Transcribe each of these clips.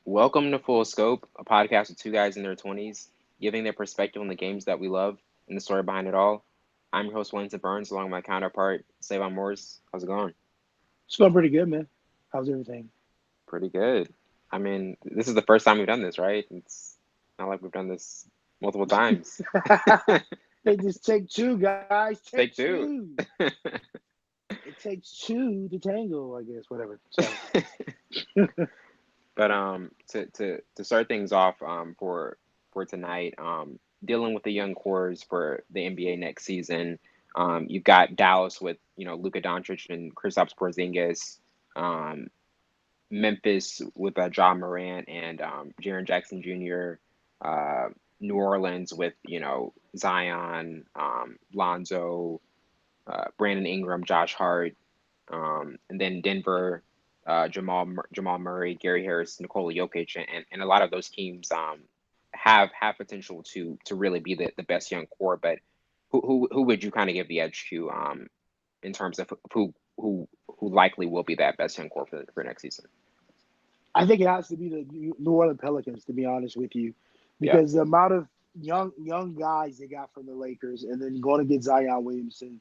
Welcome to Full Scope, a podcast with two guys in their 20s, giving their perspective on the games that we love and the story behind it all. I'm your host, Winston Burns, along with my counterpart, Savon Morris. How's it going? It's going pretty good, man. How's everything? Pretty good. I mean, this is the first time we've done this, right? It's not like we've done this multiple times. Hey, just take two, guys. Take Take two. two. It takes two to tango, I guess. Whatever. Sorry. But to start things off for tonight, dealing with the young cores for the NBA next season. You've got Dallas with Luka Doncic and Kristaps Porzingis, um, Memphis with Ja Morant and Jaren Jackson Jr. New Orleans with Zion, Lonzo, Brandon Ingram, Josh Hart, and then Denver, Jamal Murray, Gary Harris, Nikola Jokic, and a lot of those teams have potential to really be the best young core. But who would you kind of give the edge to in terms of who likely will be that best young core for next season? I think it has to be the New Orleans Pelicans, to be honest with you, Yeah, because the amount of young guys they got from the Lakers, and then going to get Zion Williamson.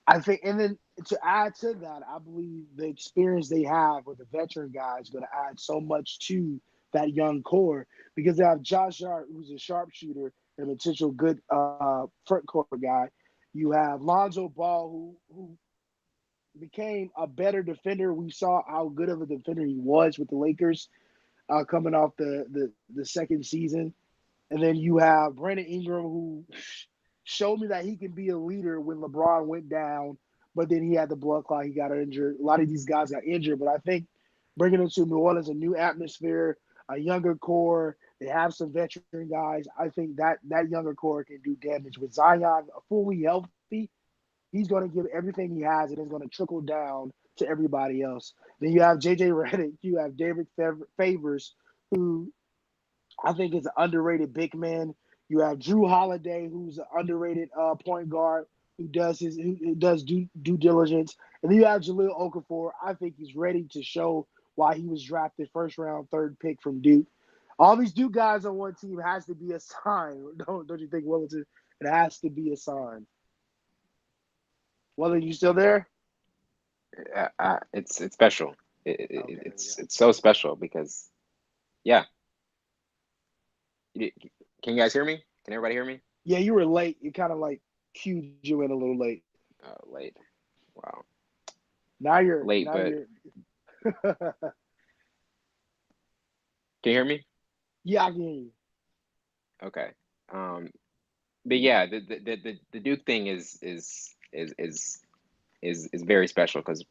I think, and then to add to that, I believe the experience they have with the veteran guys is going to add so much to that young core because they have Josh Hart, who's a sharpshooter and a potential good front court guy. You have Lonzo Ball, who became a better defender. We saw how good of a defender he was with the Lakers coming off the second season. And then you have Brandon Ingram, who showed me that he can be a leader when LeBron went down, but then he had the blood clot. He got injured. A lot of these guys got injured, but I think bringing them to New Orleans, a new atmosphere, a younger core, they have some veteran guys. I think that younger core can do damage. With Zion fully healthy, he's going to give everything he has, and it's going to trickle down to everybody else. Then you have JJ Redick, you have David Favors, who I think is an underrated big man. You have Drew Holiday, who's an underrated point guard who does due diligence, and then you have Jaleel Okafor. I think he's ready to show why he was drafted first round, third pick from Duke. All these Duke guys on one team has to be a sign. Don't you think, Wellington? It has to be a sign. Wellington, you still there? it's special. Okay, It's so special because yeah. Can you guys hear me? Can everybody hear me? yeah. You were late. You kind of like cued you in a little late. Late. Wow, Now you're late, now but you're. can you hear me? Yeah, I can hear you. Okay. Um, but yeah, the Duke thing is very special because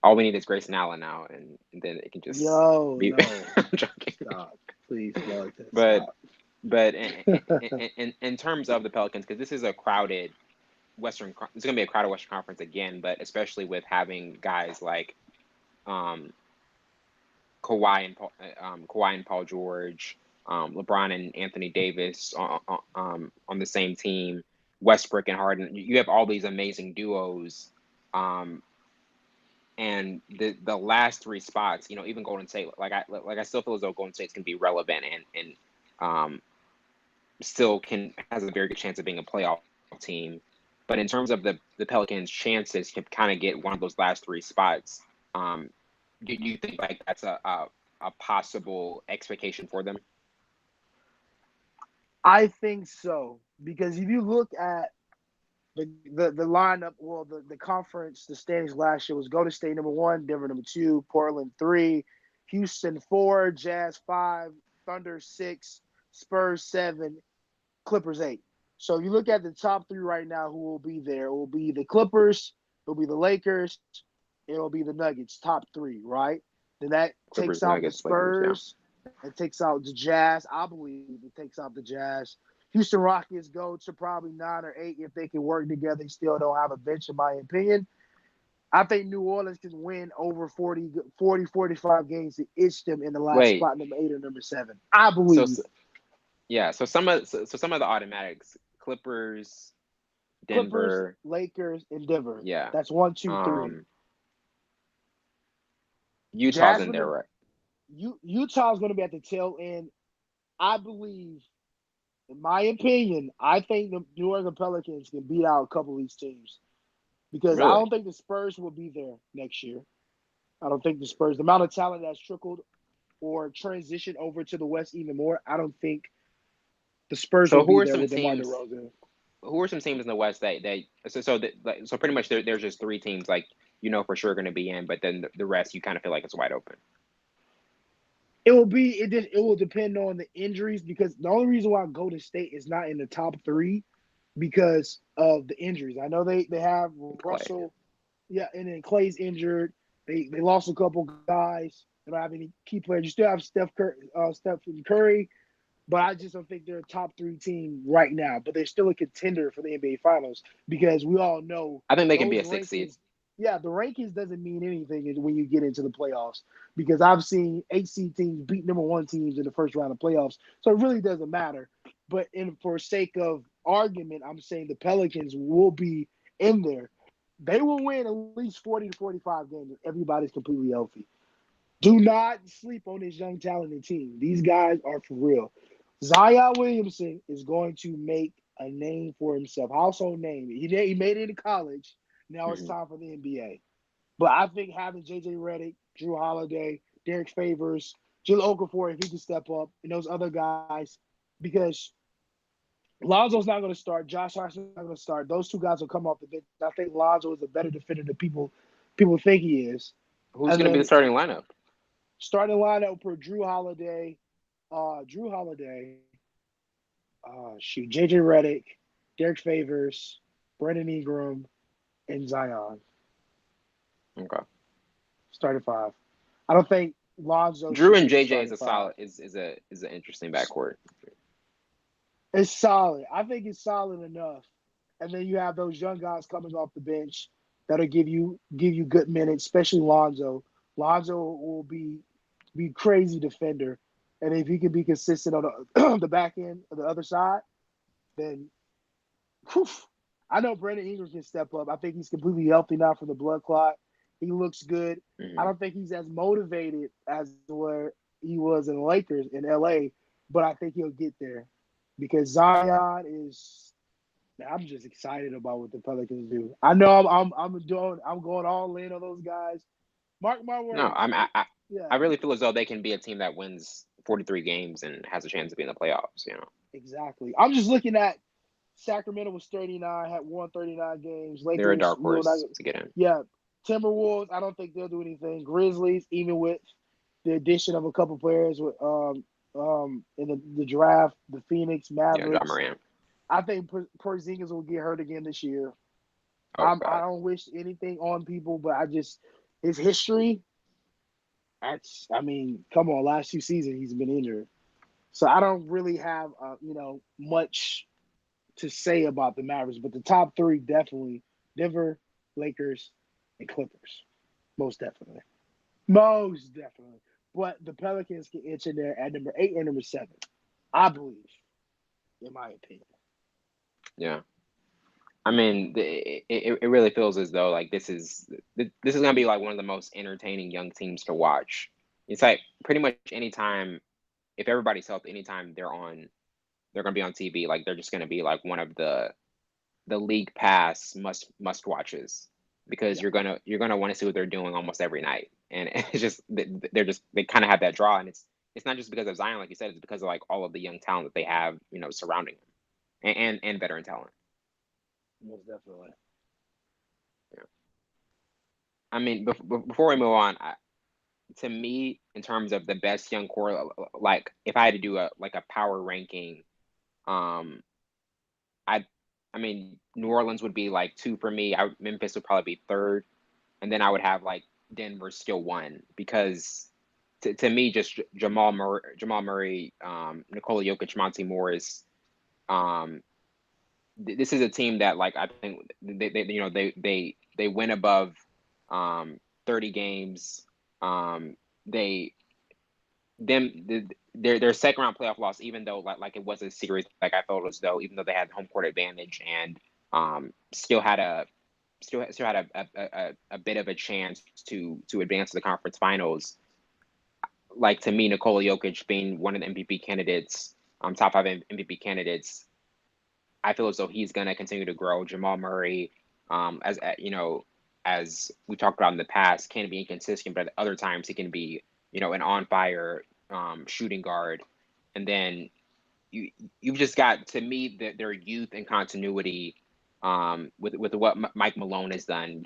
all we need is Grayson Allen now, and then it can just Yo, be. no, I'm joking. stop, please, Wellington, But stop. but in terms of the Pelicans, because this is a crowded it's gonna be a crowded Western Conference again, but especially with having guys like um, Kawhi and Paul George, LeBron and Anthony Davis on the same team, Westbrook and Harden. You have all these amazing duos, um, and the last three spots, even Golden State, I still feel as though Golden State's can be relevant and um, still can has a very good chance of being a playoff team. But in terms of the Pelicans' chances to kind of get one of those last three spots, um, do you think like that's a possible expectation for them? I think so because if you look at the lineup, well, the conference, the standings last year was Golden State number one, Denver number two, Portland three, Houston four, Jazz five, Thunder six, Spurs seven, Clippers eight. So you look at the top three right now, who will be there? It will be the Clippers, it will be the Lakers, it'll be the Nuggets, top three, right? Then that takes Clippers, out the Nuggets, Lakers, yeah. Spurs, it takes out the Jazz. I believe it takes out the Jazz. Houston Rockets go to probably nine or eight if they can work together. They still don't have a bench, in my opinion. I think New Orleans can win over 45 games to itch them in the last Wait, spot, number eight or number seven. I so believe. yeah, so some of the automatics: Clippers, Clippers, Denver, Lakers, and Denver. yeah, That's one, two, three. um, Utah's Jazz in for there, the right? Utah's going to be at the tail end. I believe, in my opinion, I think the New Orleans Pelicans can beat out a couple of these teams because I Really? don't think the Spurs will be there next year. I don't think the Spurs, the amount of talent that's trickled or transitioned over to the West even more, I don't think the Spurs will So be there with DeMar DeRozan. who are some teams in the West so pretty much there's just three teams like for sure going to be in, but then the rest you kind of feel like it's wide open. It will depend on the injuries because the only reason why Golden State is not in the top three because of the injuries. I know they have Clay. Russell, yeah, and then Clay's injured. They lost a couple guys. They don't have any key players. You still have Stephen Curry, but I just don't think they're a top three team right now. But they're still a contender for the NBA Finals because we all know I think they can be those a six seed. rankings. Yeah, the rankings doesn't mean anything when you get into the playoffs because I've seen 8 seed teams beat number one teams in the first round of playoffs, so it really doesn't matter. But for sake of argument, I'm saying the Pelicans will be in there. They will win at least 40 to 45 games if everybody's completely healthy. Do not sleep on this young, talented team. These guys are for real. Zion Williamson is going to make a name for himself, household name. He made it in college. Now it's Mm-hmm. time for the NBA. But I think having JJ Redick, Drew Holiday, Derek Favors, Jill Okafor, if he can step up, and those other guys, because Lonzo's not going to start. Josh Hart's not going to start. Those two guys will come off the bench. I think Lonzo is a better defender than people think he is. Who's And going to be the then starting lineup? starting lineup for JJ Redick, Derek Favors, Brandon Ingram, and Zion. Okay. Starting five. I don't think Lonzo Drew should and be the JJ is starting a five. solid is an interesting backcourt. It's solid. I think it's solid enough. And then you have those young guys coming off the bench that'll give you good minutes, especially Lonzo. Lonzo will be crazy defender, and if he can be consistent on the back end of the other side, then whew, I know Brandon Ingram can step up. I think he's completely healthy now from the blood clot. He looks good. I Mm-hmm. don't think he's as motivated as where he was in the Lakers in LA, but I think he'll get there because Zion is. I'm just excited about what the Pelicans do. I know I'm going all in on those guys. Mark my No, words. I Yeah, really feel as though they can be a team that wins 43 games and has a chance to be in the playoffs. exactly. I'm just looking at Sacramento was 39, had won 39 games. They're a Lakers dark will not. horse to get in. Yeah, Timberwolves. I don't think they'll do anything. Grizzlies, even with the addition of a couple players with in the draft, the Phoenix John Mavericks. Morant. I think Porzingis will get hurt again this year. Oh I God. don't wish anything on people, but his history. I mean, come on, last 2 seasons he's been injured, so I don't really have much to say about the Mavericks. But the top three definitely Denver, Lakers, and Clippers, most definitely, most definitely. But the Pelicans can inch in there at number 8 or number 7, I believe, in my opinion. Yeah. I mean, it really feels as though like this is gonna be like one of the most entertaining young teams to watch. It's like pretty much anytime, if everybody's healthy, anytime they're gonna be on TV. Like they're just gonna be like one of the league pass must watches because Yeah, you're gonna want to see what they're doing almost every night, and it's just they kind of have that draw, and it's not just because of Zion, like you said, it's because of like all of the young talent that they have, surrounding him, and veteran talent. most definitely. Yeah. I mean, before we move on, to me, in terms of the best young core, like if I had to do a power ranking, um, I, I mean, New Orleans would be like two for me. Memphis would probably be third, and then I would have like Denver still one because to me, just Jamal Murray, Nikola Jokic, Monty Morris, um, this is a team that like I think they win above 30 games. They their second round playoff loss, even though like it was a series, like I felt as though even though they had home court advantage and still had a bit of a chance to advance to the conference finals. like to me, Nikola Jokic being one of the MVP candidates, top five MVP candidates, I feel as though he's going to continue to grow. Jamal Murray, as you know, as we talked about in the past, can be inconsistent, but at other times he can be, an on fire shooting guard. And then you've just got, to me, their youth and continuity with what Mike Malone has done.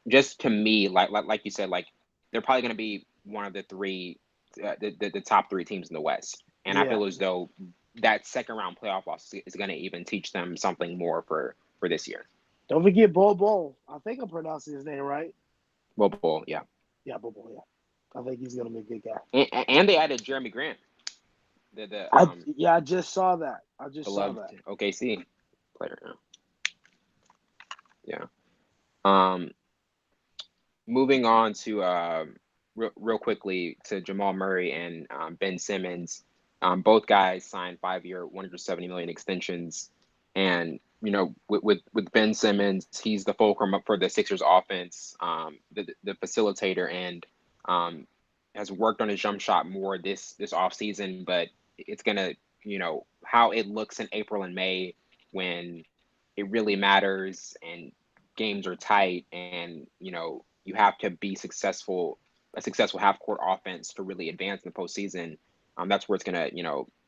Just to me, like you said, like they're probably going to be one of the three, the top three teams in the West. And I Yeah. feel as though that second round playoff loss is going to even teach them something more for this year. Don't forget Bol Bol. I think I'm pronouncing his name right. Well, yeah. Yeah, Bol Bol. Yeah, I think he's gonna be a good guy. And they added Jeremy Grant, the I just saw that. I just saw beloved that. OKC player. Yeah. Um, moving on to real quickly to Jamal Murray and Ben Simmons. Both guys signed 5-year, 170 million extensions, and with Ben Simmons, he's the fulcrum for the Sixers offense, the facilitator, and has worked on his jump shot more this offseason. But it's gonna, how it looks in April and May when it really matters and games are tight, and you have to be a successful half court offense to really advance in the postseason. That's where it's gonna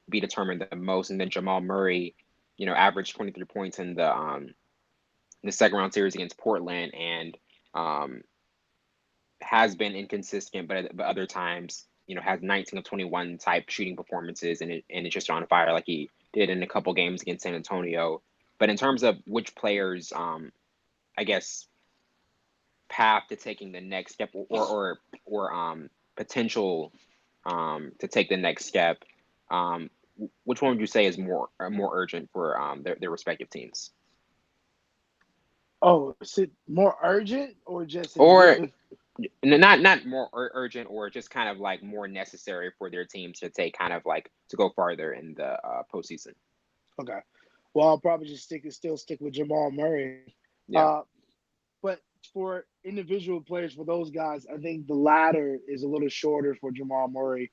be determined the most. And then Jamal Murray, averaged 23 points in the second round series against Portland, and has been inconsistent, but other times has 19 of 21 type shooting performances, and it's just on fire like he did in a couple games against San Antonio. But in terms of which players, I guess, path to taking the next step, or potential to take the next step, which one would you say is more urgent for their respective teams? Oh, is it more urgent or just Or not more urgent, or just kind of like more necessary for their teams to take, kind of like to go farther in the postseason? Okay. Well, I'll probably just stick with Jamal Murray. Yeah. But for individual players, for those guys, I think the ladder is a little shorter for Jamal Murray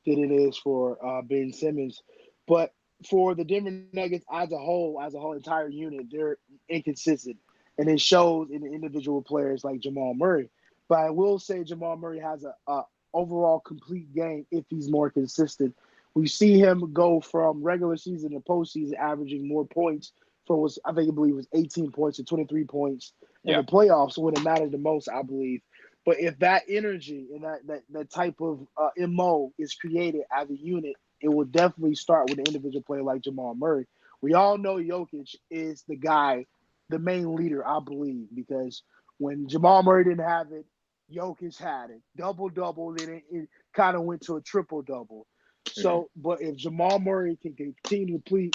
than it is for Ben Simmons. But for the Denver Nuggets as a whole entire unit, they're inconsistent, and it shows in the individual players like Jamal Murray. But I will say Jamal Murray has a overall complete game if he's more consistent. We see him go from regular season to postseason, averaging more points for was I think I believe it was 18 points to 23 points in Yeah. the playoffs when it mattered the most, I believe. But if that energy and that type of MO is created as a unit, it will definitely start with an individual player like Jamal Murray. We all know Jokic is the guy, the main leader, I believe, because when Jamal Murray didn't have it, Jokic had it. Double double, then it kind of went to a triple double. Mm-hmm. So, but if Jamal Murray can continue to play,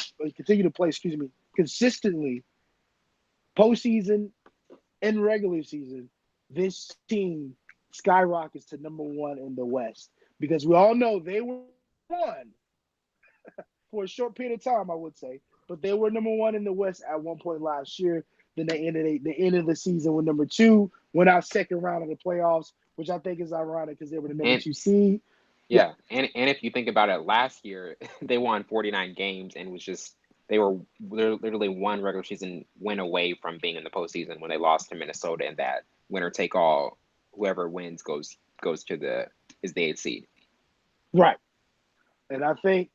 consistently, postseason and regular season, this team skyrockets to number one in the West because we all know they were one for a short period of time, I would say, but they were number one in the West at one point last year. Then they ended the season with number two, went out second round of the playoffs, which I think is ironic because they were the number And two seed. Yeah, yeah, and if you think about it, last year they won 49 games, and was just, they were literally one regular season win away from being in the postseason when they lost to Minnesota, and that winner take all, whoever wins goes to the is the eighth seed. right. And I think,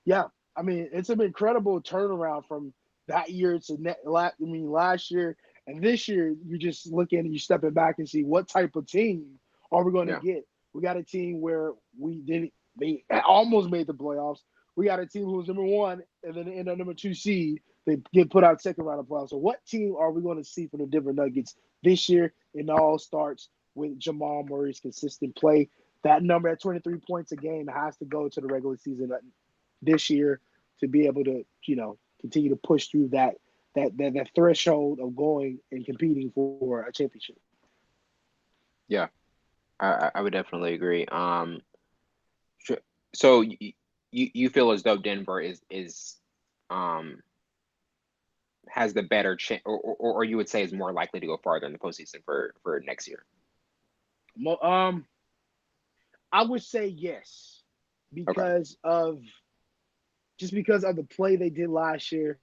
yeah, I mean, it's an incredible turnaround from that year to last year and this year. You just look at and you stepping back and see what type of team are we going to Yeah, get. We got a team where we didn't, they almost made the playoffs. We got a team who was number one and then in the number two seed, they get put out second round of playoffs. So what team are we going to see from the Denver Nuggets this year? It all starts with Jamal Murray's consistent play. That number at 23 points a game has to go to the regular season this year to be able to, continue to push through that threshold of going and competing for a championship. yeah, I would definitely agree. So you feel as though Denver is um has the better chance, or you would say is more likely to go farther in the postseason for next year? Um, I would say yes Okay. because of because of the play they did last year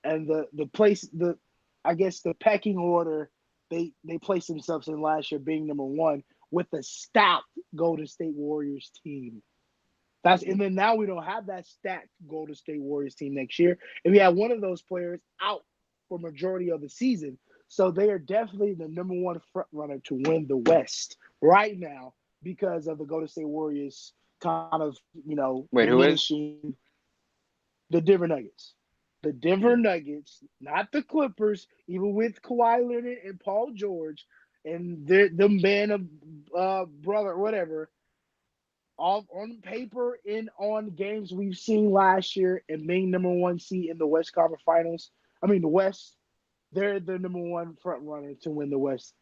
and the place the I guess the pecking order they placed themselves in last year being number one with the stacked Golden State Warriors team. That's Hmm. and then now we don't have that stacked Golden State Warriors team next year, and we have one of those players out for majority of the season. So they are definitely the number one front runner to win the West right now because of the Golden State Warriors kind of Wait, who is? diminishing the Denver Nuggets. The Denver Hmm. Nuggets, not the Clippers, even with Kawhi Leonard and Paul George and the man of brother, whatever, all on paper and on games we've seen last year and being number one seed in the West Conference Finals. I mean the West, they're the number one front runner to win the West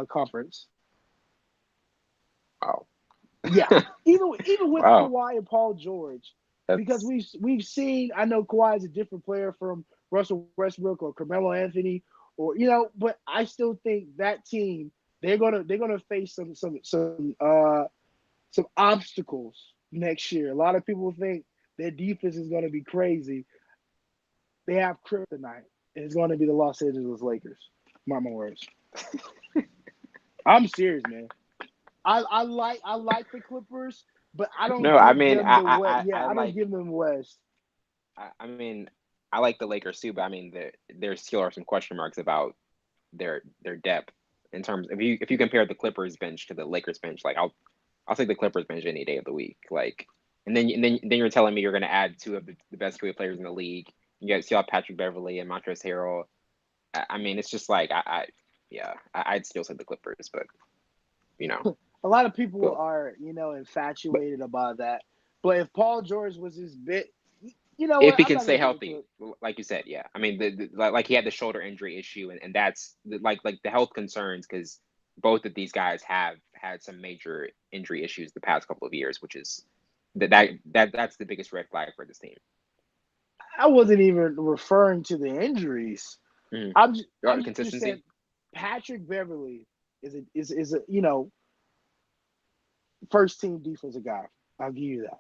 Conference. Wow. Yeah, even with Wow. Kawhi and Paul George, because That's we've seen. I know Kawhi is a different player from Russell Westbrook or Carmelo Anthony, or but I still think that team they're gonna face some obstacles next year. A lot of people think their defense is gonna be crazy. They have kryptonite, and it's gonna be the Los Angeles Lakers. Mark my words. I'm serious, man. I like the Clippers, but I don't no. I give mean, them the West. I Yeah, I don't like. give them West. I mean, I like the Lakers too, but I mean, there still are some question marks about their depth in terms. If you compare the Clippers bench to the Lakers bench, like I'll take the Clippers bench any day of the week. Like, and then you're telling me you're going to add two of the best two players in the league. You got still have Patrick Beverly and Montrezl Harrell. I mean, it's just like yeah, I'd still say the Clippers, but you know, A lot of people but, are but infatuated about that. But if Paul George was his bit, you know if what? he I'm can not gonna stay get into healthy, it. like you said, yeah. I mean, like he had the shoulder injury issue, and that's like the health concerns because both of these guys have had some major injury issues the past couple of years, which is that's the biggest red flag for this team. I wasn't even referring to the injuries. Mm-hmm. I'm just saying Consistency. Patrick Beverly is a first team defensive guy. I'll give you that.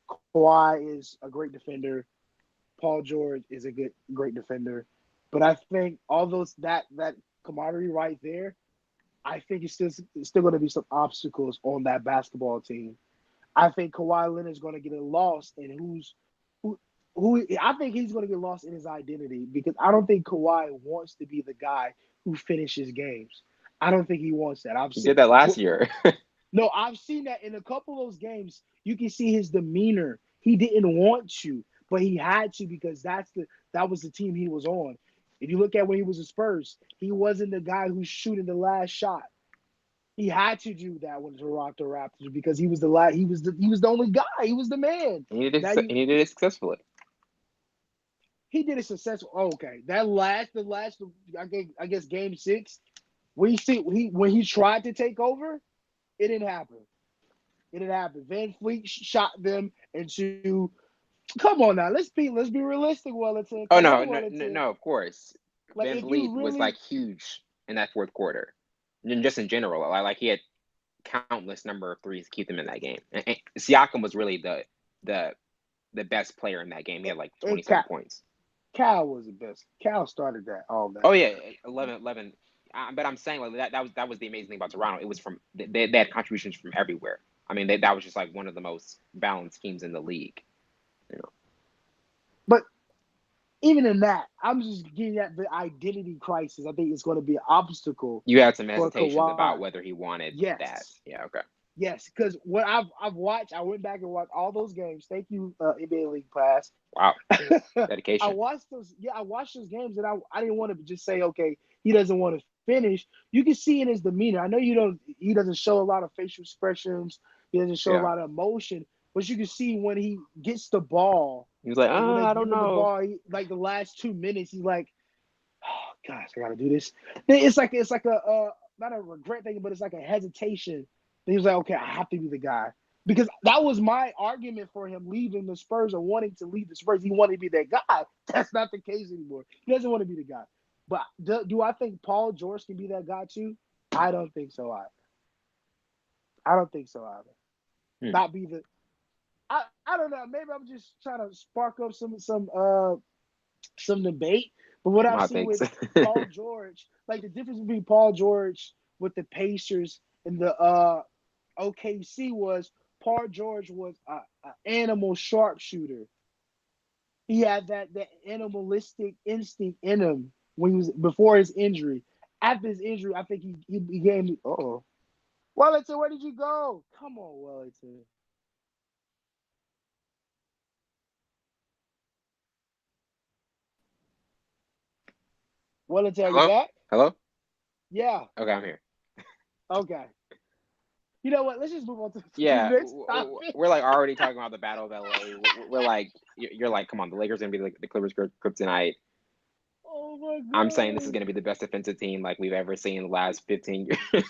Kawhi is a great defender. Paul George is a great defender. But I think all those that commodity right there, I think it's still going to be some obstacles on that basketball team. I think Kawhi Leonard is going to get lost in who who I think he's going to get lost in his identity because I don't think Kawhi wants to be the guy who finishes games. I don't think he wants that. He did that last year. No, I've seen that in a couple of those games. You can see his demeanor. He didn't want to, but he had to because that was the team he was on. If you look at when he was a Spurs, he wasn't the guy who's shooting the last shot. He had to do that with Toronto Raptors because he was the last. He was the only guy. He was the man. Now He did it successfully. he did it successful. Oh, okay, the last I guess game six. When he tried to take over, it didn't happen. It didn't happen. Van Fleet shot them into. Come on now, let's be realistic, Wellington. Oh Come no, on, no, Wellington. no, of course. Like Van if you Vliet was like really huge in that fourth quarter. And just in general, like he had countless number of threes to keep them in that game. And Siakam was really the the best player in that game. He had like and 27 points. Cal was the best. Cal started all that. Oh yeah, 11. But I'm saying like that was the amazing thing about Toronto. It was from they had contributions from everywhere. I mean, that was just like one of the most balanced teams in the league. You know, But even in that, I'm just getting at the identity crisis. I think it's going to be an obstacle you had some for hesitations Kawhi. about whether he wanted that. Yes, Yeah, okay. yes, because what I've watched, I went back and watched all those games. Thank you, NBA League Pass. Wow, I dedication. watched those. Yeah, I watched those games, and I didn't want to just say, okay, he doesn't want to finish. You can see in his demeanor. I know you don't. He doesn't show a lot of facial expressions. He doesn't show a Yeah, lot of emotion, but you can see when he gets the ball, he was like, like when they I give don't him the know. ball, like the last 2 minutes, he's like, oh, gosh, I gotta do this. It's like a not a regret thing, but it's like a hesitation. And he was like, okay, I have to be the guy. Because that was my argument for him leaving the Spurs or wanting to leave the Spurs. He wanted to be that guy. That's not the case anymore. He doesn't want to be the guy. But do I think Paul George can be that guy too? I don't think so. I don't think so either. Hmm. Not be the. I don't know. Maybe I'm just trying to spark up some debate. But what I've My seen takes. with Paul George, like the difference between Paul George with the Pacers and the OKC was Paul George was a animal sharpshooter. He had that animalistic instinct in him when he was before his injury. After his injury, I think he became. Oh, Wellington, where did you go? Come on, Wellington. Wellington, are you Hello? back? Hello? Yeah. Okay, I'm here. Okay. You know what? Let's just move on to the Yeah, next topic. we're like already talking about the Battle of LA. We're like, you're like, come on, the Lakers gonna be the Clippers kryptonite. Oh my I'm saying this is god. gonna be the best defensive team like we've ever seen in the last 15 years.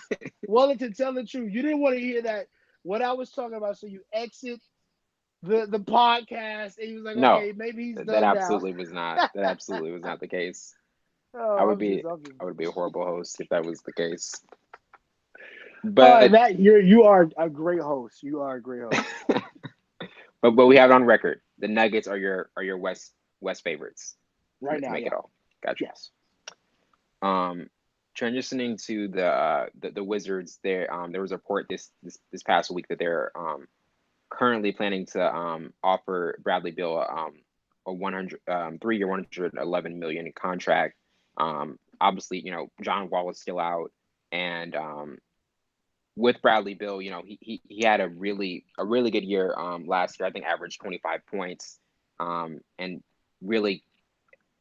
Wellington, tell the truth. You didn't want to hear that what I was talking about, so you exit the podcast and he was like, No, okay, maybe he's that done now. absolutely was not. That absolutely was not the case. I Oh, would be, I'm just. I would be a horrible host if that was the case. Oh, But, that you are a great host. You are a great host. but we have it on record. The Nuggets are your West favorites Right to now, make yeah. it all. Gotcha. Yes. Um, Transitioning to the Wizards, there was a report this past week that they're currently planning to offer Bradley Beal a 3 year 111 million contract. Obviously, John Wall is still out, and with Bradley Beal, he had a really good year last year. I think averaged 25 points, and really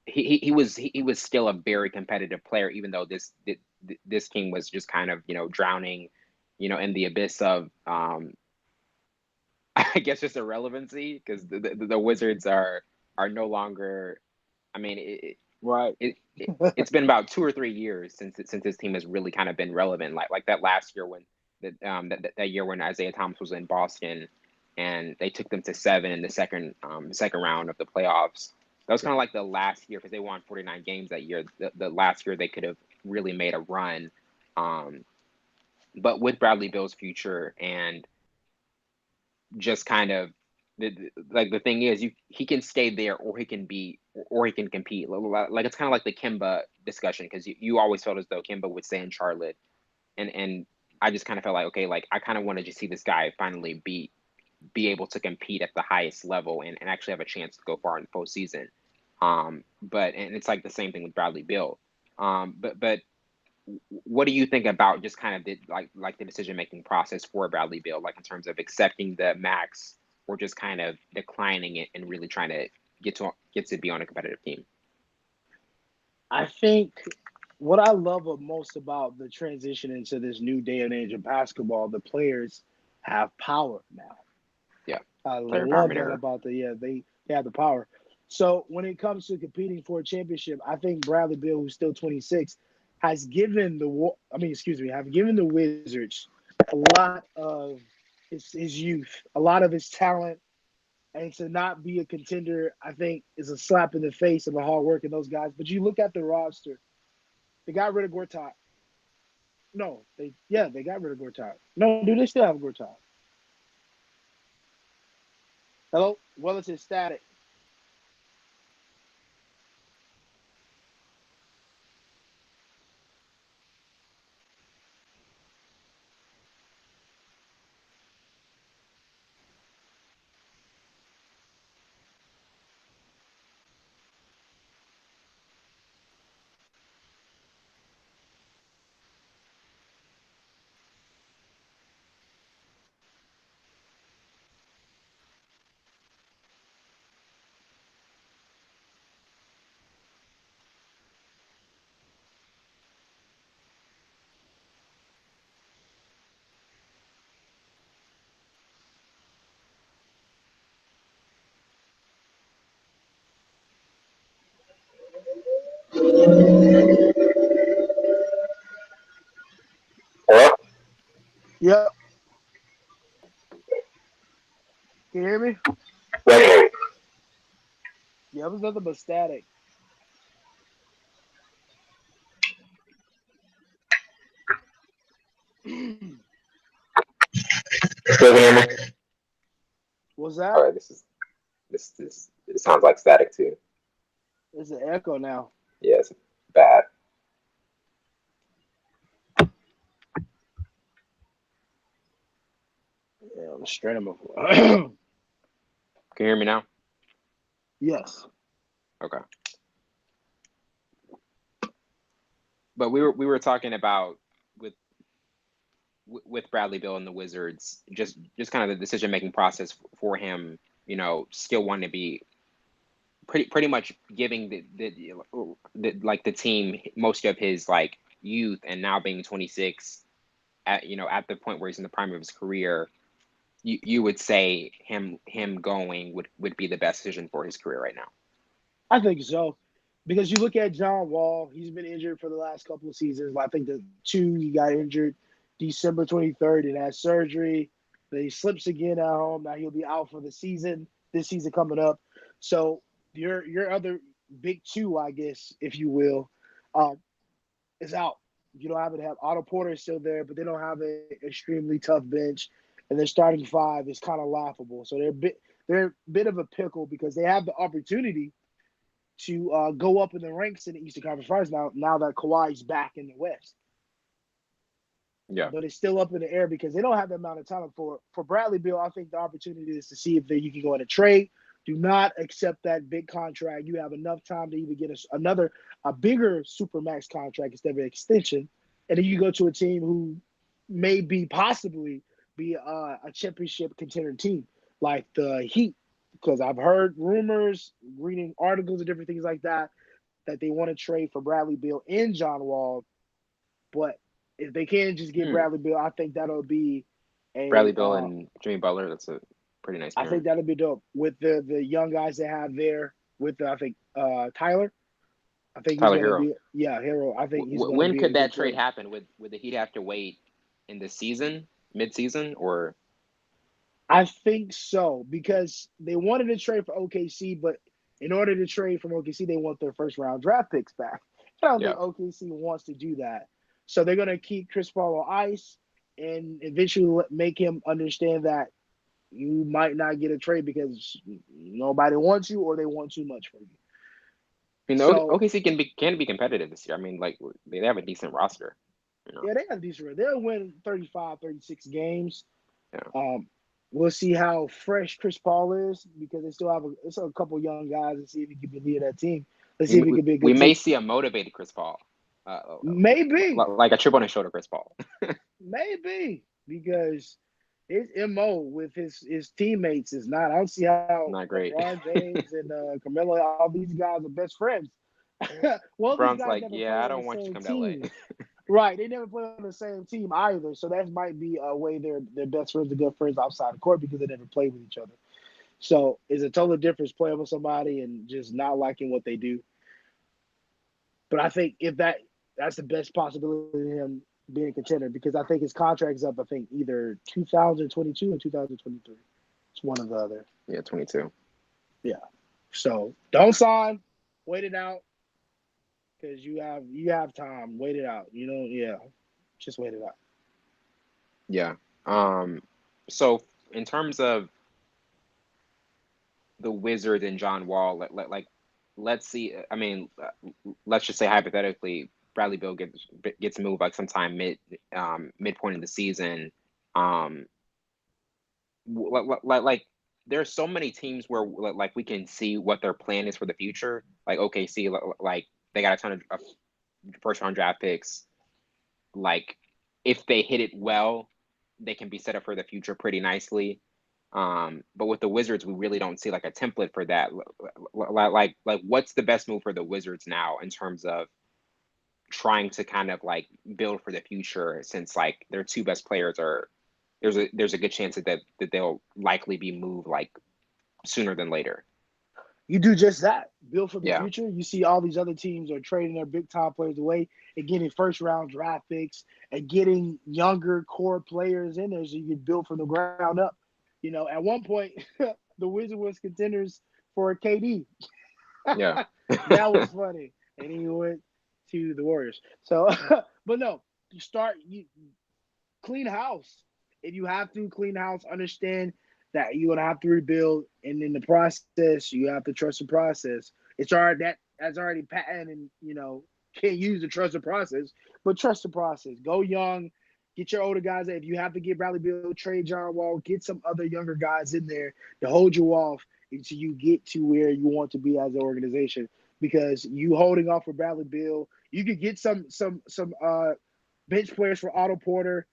he was still a very competitive player, even though this team was just kind of drowning, in the abyss of I guess just irrelevancy because the Wizards are no longer. I mean, Right. it's been about 2 or 3 years since this team has really kind of been relevant. Like that last year when that year when Isaiah Thomas was in Boston, and they took them to 7 in the second round of the playoffs. That was kind of like the last year because they won 49 games that year. The last year they could have really made a run. Um, but with Bradley Bill's future and just kind of like the thing is he can stay there or he can compete like it's kind of like the Kimba discussion because you always felt as though Kimba would stay in Charlotte and I just kind of felt like okay like I kind of wanted to see this guy finally be able to compete at the highest level and actually have a chance to go far in the postseason. But and it's like the same thing with Bradley Beal. But what do you think about just kind of like the decision making process for Bradley Beal, like in terms of accepting the max or just kind of declining it and really trying to get to be on a competitive team? I think what I love most about the transition into this new day and age of basketball, the players have power now. Yeah, I player love empowerment that era. about they have the power. So when it comes to competing for a championship, I think Bradley Beal, who's still 26, has given have given the Wizards a lot of his youth, a lot of his talent, and to not be a contender, I think is a slap in the face of the hard work of those guys. But you look at the roster, they got rid of Gortat. No, they got rid of Gortat. No, do they still have Gortat? Hello, well it's his static. Yep. Can you hear me? Yeah, it was nothing but static. still hear me? What's All that? right, this it sounds like static too. There's an echo now. Yeah, it's bad. Yeah, I'm straight up. Can you hear me now? Yes. Okay. But we were talking about with with Bradley Beal and the Wizards, just kind of the decision making process for him. Still wanting to be pretty much giving like the team most of his like youth, and now being 26 at the point where he's in the prime of his career. You would say him going would be the best decision for his career right now. I think so. Because you look at John Wall, he's been injured for the last couple of seasons. I think the two, he got injured December 23rd and had surgery. Then he slips again at home. Now he'll be out for the season, this season coming up. So your other big two, I guess, if you will, um, is out. You don't have Otto Porter is still there, but they don't have an extremely tough bench. And their starting five is kind of laughable. So they're a bit of a pickle because they have the opportunity to go up in the ranks in the Eastern Conference Finals now that Kawhi's back in the West. Yeah. But it's still up in the air because they don't have the amount of time for Bradley Beal. I think the opportunity is to see if you can go in a trade. Do not accept that big contract. You have enough time to even get a bigger supermax contract instead of an extension, and then you go to a team who may possibly be a championship contender team like the Heat, because I've heard rumors, reading articles and different things like that they want to trade for Bradley Beal and John Wall. But if they can just get Hmm. Bradley Beal, I think that'll be Bradley a Beal and Jimmy Butler. That's a pretty nice I pairing. think that'll be dope with the young guys they have there. With I think Tyler. I think he's Tyler gonna Hero. be Hero. I think he's gonna When be a could good that trade player. happen? Would the Heat have to wait in the season, mid season, or I think so because they wanted to trade for OKC, but in order to trade from OKC, they want their first round draft picks back. I don't yeah? think OKC wants to do that, so they're gonna keep Chris Paul on ice and eventually make him understand that you might not get a trade because nobody wants you or they want too much from you. I mean, the So OKC can be competitive this year. I mean, like they have a decent roster. You know. yeah, they got a decent run. They'll win 35, 36 games. Yeah. Um, we'll see how fresh Chris Paul is because they still have it's a couple young guys and see if he can be lead that team. Let's We, see if he we, can be a we good may team. see a motivated Chris Paul, Maybe, like a chip on his shoulder Chris Paul. maybe because his mo with his teammates is not. I don't see how Not great. LeBron James and Carmelo, all these guys are best friends. Well, these Bron's guys like, never yeah, play I on the don't want you to same come to LA. team. Right, they never play on the same team either, so that might be a way they're best friends or good friends outside the court because they never play with each other. So it's a total difference playing with somebody and just not liking what they do. But I think if that's the best possibility of him being a contender because I think his contract's up. I think either 2022 or 2023. It's one or the other. Yeah, 22. Yeah. So don't sign. Wait it out because you have time. Wait it out. Yeah. Just wait it out. Yeah. So in terms of the Wizards and John Wall, like let's see. I mean, let's just say hypothetically, Bradley Beal gets moved like sometime midpoint of the season. Um, like there's so many teams where like we can see what their plan is for the future. Like OKC, like they got a ton of first round draft picks. Like if they hit it well, they can be set up for the future pretty nicely. But with the Wizards, we really don't see like a template for that. Like what's the best move for the Wizards now in terms of trying to kind of like build for the future, since like their two best players are there's a good chance that they'll likely be moved like sooner than later. You do just that. Build for the Yeah. future. You see all these other teams are trading their big time players away and getting first round draft picks and getting younger core players in there so you can build from the ground up. At one point, the Wizards was contenders for KD. Yeah. That was funny. And he went to the Warriors. So, but no, you clean house if you have to clean the house, understand that you're gonna have to rebuild, and in the process, you have to trust the process. It's already that's already patent, and can't use the trust the process, but trust the process. Go young, get your older guys. If you have to get Bradley Beal, trade John Wall, get some other younger guys in there to hold you off until you get to where you want to be as an organization. Because you holding off for Bradley Beal, you could get some bench players for Otto Porter.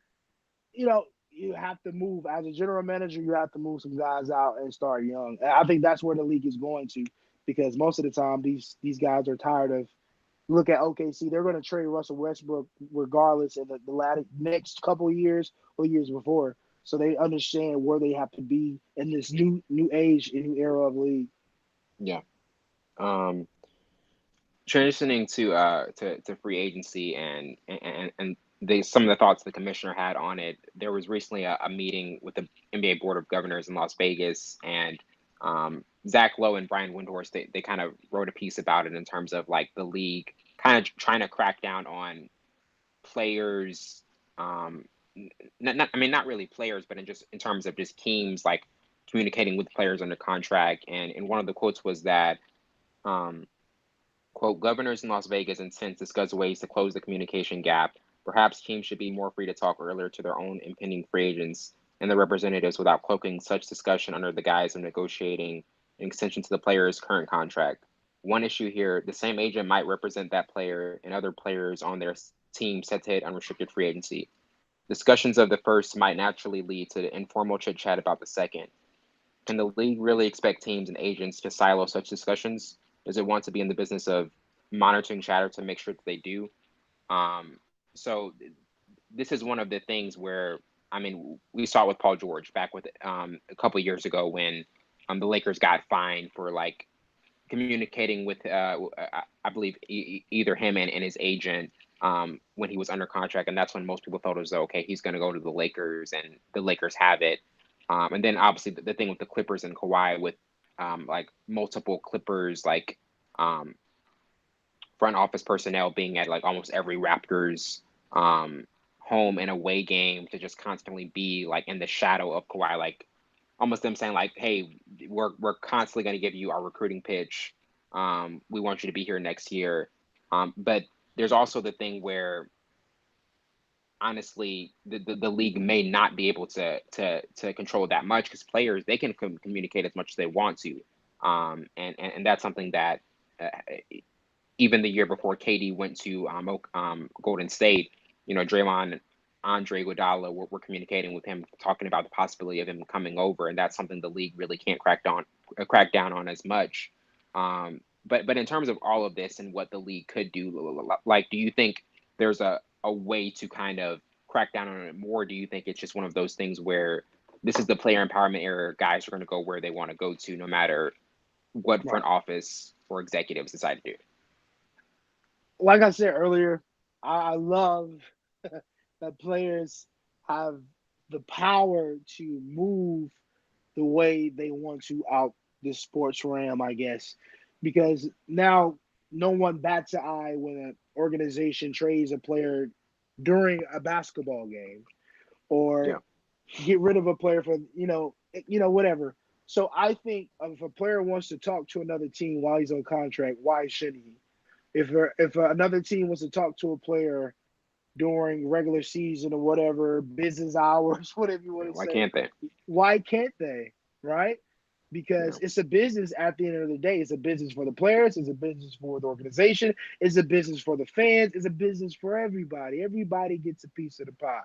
You have to move as a general manager. You have to move some guys out and start young. And I think that's where the league is going to, because most of the time these guys are tired of. Look at OKC; they're going to trade Russell Westbrook regardless in the next couple of years or years before. So they understand where they have to be in this new age and new era of league. Yeah. Um, Transitioning to free agency and some of the thoughts the commissioner had on it. There was recently a meeting with the NBA Board of Governors in Las Vegas, and Zach Lowe and Brian Windhorst they kind of wrote a piece about it in terms of like the league kind of trying to crack down on players. I mean, not really players, but in terms of just teams like communicating with players under contract. And one of the quotes was that. Um, Quote, governors in Las Vegas and since discuss ways to close the communication gap. Perhaps teams should be more free to talk earlier to their own impending free agents and their representatives without cloaking such discussion under the guise of negotiating an extension to the player's current contract. One issue here, the same agent might represent that player and other players on their team set to hit unrestricted free agency. Discussions of the first might naturally lead to the informal chit chat about the second. Can the league really expect teams and agents to silo such discussions? Does it want to be in the business of monitoring chatter to make sure that they do? So this is one of the things where, I mean, we saw it with Paul George back with a couple of years ago when the Lakers got fined for like communicating with, I believe, either him and his agent when he was under contract. And that's when most people thought it was okay, he's going to go to the Lakers and the Lakers have it. And then obviously the thing with the Clippers and Kawhi with like multiple Clippers, like um, front office personnel being at like almost every Raptors home and away game to just constantly be like in the shadow of Kawhi, like almost them saying like, "Hey, we're constantly going to give you our recruiting pitch. We want you to be here next year." But there's also the thing where honestly the league may not be able to control that much because players they can communicate as much as they want to, and that's something that uh, even the year before KD went to Golden State, Draymond, Andre Iguodala were communicating with him, talking about the possibility of him coming over, and that's something the league really can't crack down on as much. But in terms of all of this and what the league could do, like, do you think there's a way to kind of crack down on it more? Do you think it's just one of those things where this is the player empowerment era, guys are going to go where they want to go to, no matter what Right. front office or executives decide to do? Like I said earlier, I love that players have the power to move the way they want to out this sports realm, I guess, because now no one bats an eye when an organization trades a player during a basketball game or Yeah. get rid of a player for whatever. So I think if a player wants to talk to another team while he's on contract, why shouldn't he? If another team wants to talk to a player during regular season or whatever, business hours, whatever you want to Why say, can't they? why can't they? Right? Yeah. Because it's a business at the end of the day. It's a business for the players, it's a business for the organization, it's a business for the fans, it's a business for everybody. Everybody gets a piece of the pie.